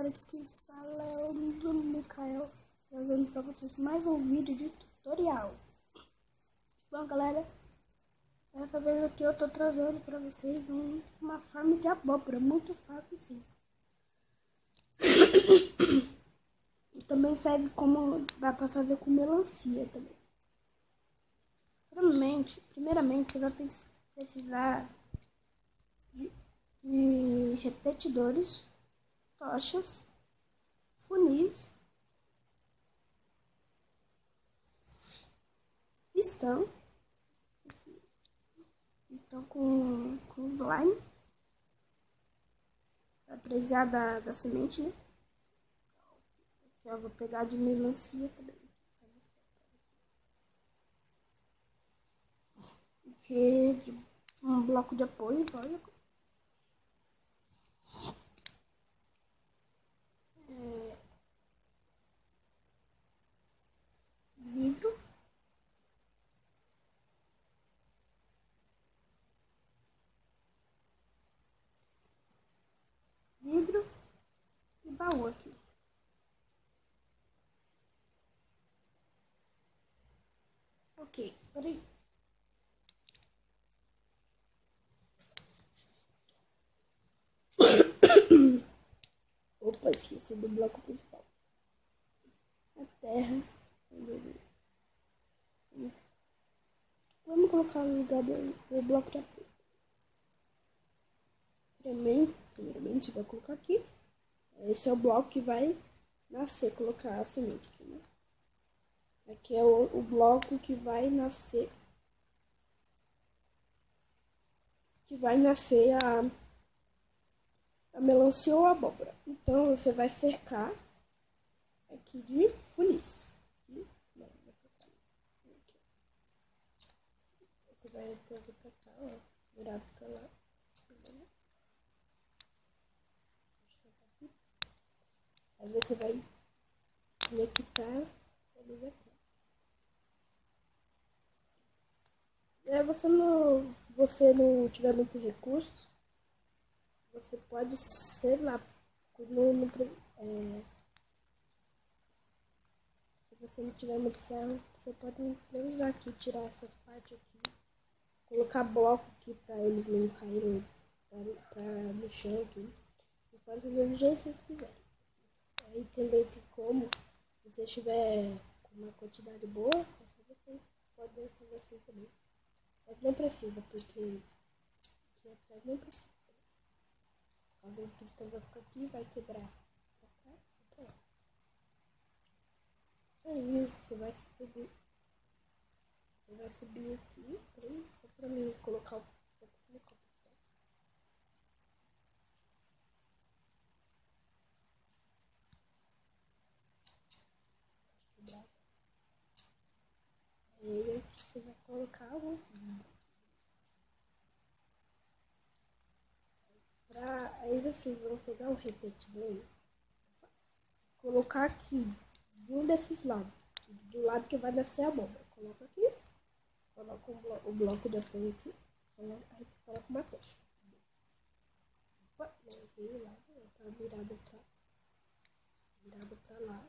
galera, aqui quem fala é o Mikael, trazendo para vocês mais um vídeo de tutorial. Bom galera, dessa vez aqui eu tô trazendo para vocês uma farm de abóbora, muito fácil e simples. E também serve como, dá para fazer com melancia também. Primeiramente você vai precisar de repetidores, tochas, funis, pistão com slime, para precisar da semente, né? Aqui eu vou pegar de melancia também. Aqui de um bloco de apoio, olha. Vidro. Vidro e baú aqui. Ok, peraí. Opa, esqueci do bloco principal. A terra. Vamos colocar no lugar do bloco de apoio. Primeiramente, você vai colocar aqui. Esse é o bloco que vai nascer, colocar a semente aqui, né? Aqui é o bloco que vai nascer. A melancia ou a abóbora. Então, você vai cercar aqui de funis. Você vai trazer pra cá, ó, virado pra lá. Aí você vai conectar eles aqui. Se você não tiver muito recurso, você pode, sei lá, se você não tiver muito ferro, você pode usar aqui, tirar essas partes aqui, colocar bloco aqui para eles não caírem no chão aqui. Vocês podem fazer do jeito que vocês quiserem. Aí também tem como, se você tiver uma quantidade boa, vocês podem fazer assim também. Mas não precisa, porque aqui atrás não precisa. Por causa do pistão vai ficar aqui, vai quebrar pra cá e pra lá. Aí você vai subir aqui, só pra mim colocar o pistão. Aí aqui você vai colocar o aí vocês vão pegar o repetidor, colocar aqui de um desses lados, do lado que vai nascer a abóbora. Coloca aqui, coloca o bloco de apoio aqui, aí você coloca uma tocha. Opa, não veio lá, tá virado pra lá.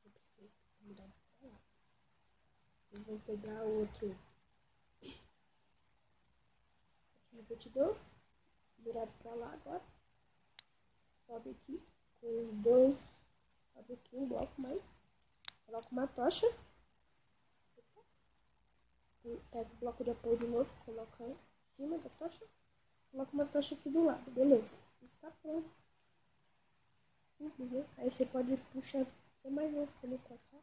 Sempre esqueço, virado pra lá. Vocês vão pegar o outro repetidor, virado pra lá agora. Sobe aqui com os dois, sobe aqui um bloco mais, coloca uma tocha, pega o bloco de apoio de novo, coloca em cima da tocha, coloca uma tocha aqui do lado, beleza, está pronto. Simples, né? Aí você pode puxar até mais outro também pra cá.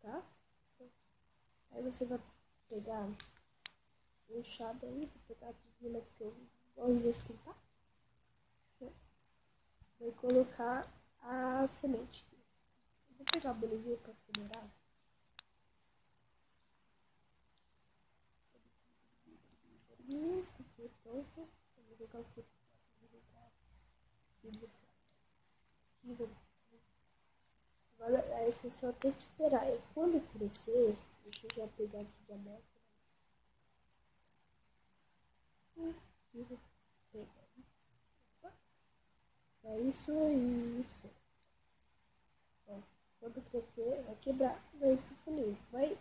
Tá? Aí você vai pegar um enxada aí, vou pegar a tesoura que eu gosto de esquentar. Vai colocar a semente. Vou pegar a bolinha para acelerar. Aqui pronto. Vou colocar o que? Agora aí você só tem que esperar. E quando crescer, deixa eu já pegar aqui de amostra. É isso aí, isso. Bom, quando crescer, vai quebrar, vai ir pro funil.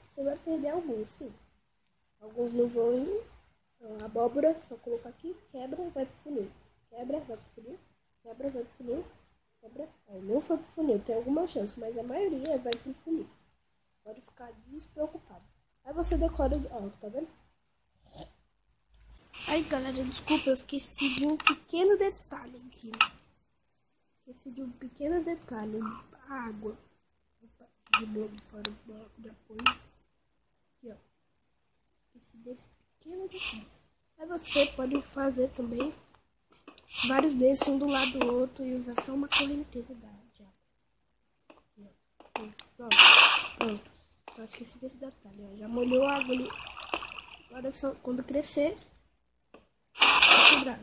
Você vai perder alguns, sim. Alguns não vão ir. A abóbora, só colocar aqui, quebra, vai pro funil. Quebra, vai pro funil. Quebra, vai pro funil. Quebra. Aí não foi pro funil, tem alguma chance, mas a maioria vai pro funil. Pode ficar despreocupado. Aí você decora, ó, tá vendo? Aí galera, desculpa, eu esqueci de um pequeno detalhe aqui. Esqueci de um pequeno detalhe. A água. Opa, de novo, fora do bloco de apoio. Aqui, ó. Esqueci desse pequeno detalhe. Aí você pode fazer também vários desses um do lado do outro e usar só uma correnteza de água. Aqui, ó. Pronto. Só esqueci desse detalhe, ó. Já molhou a água ali. Agora só quando crescer, vai quebrar.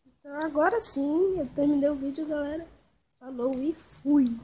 Então agora sim, eu terminei o vídeo, galera. Falou e fui!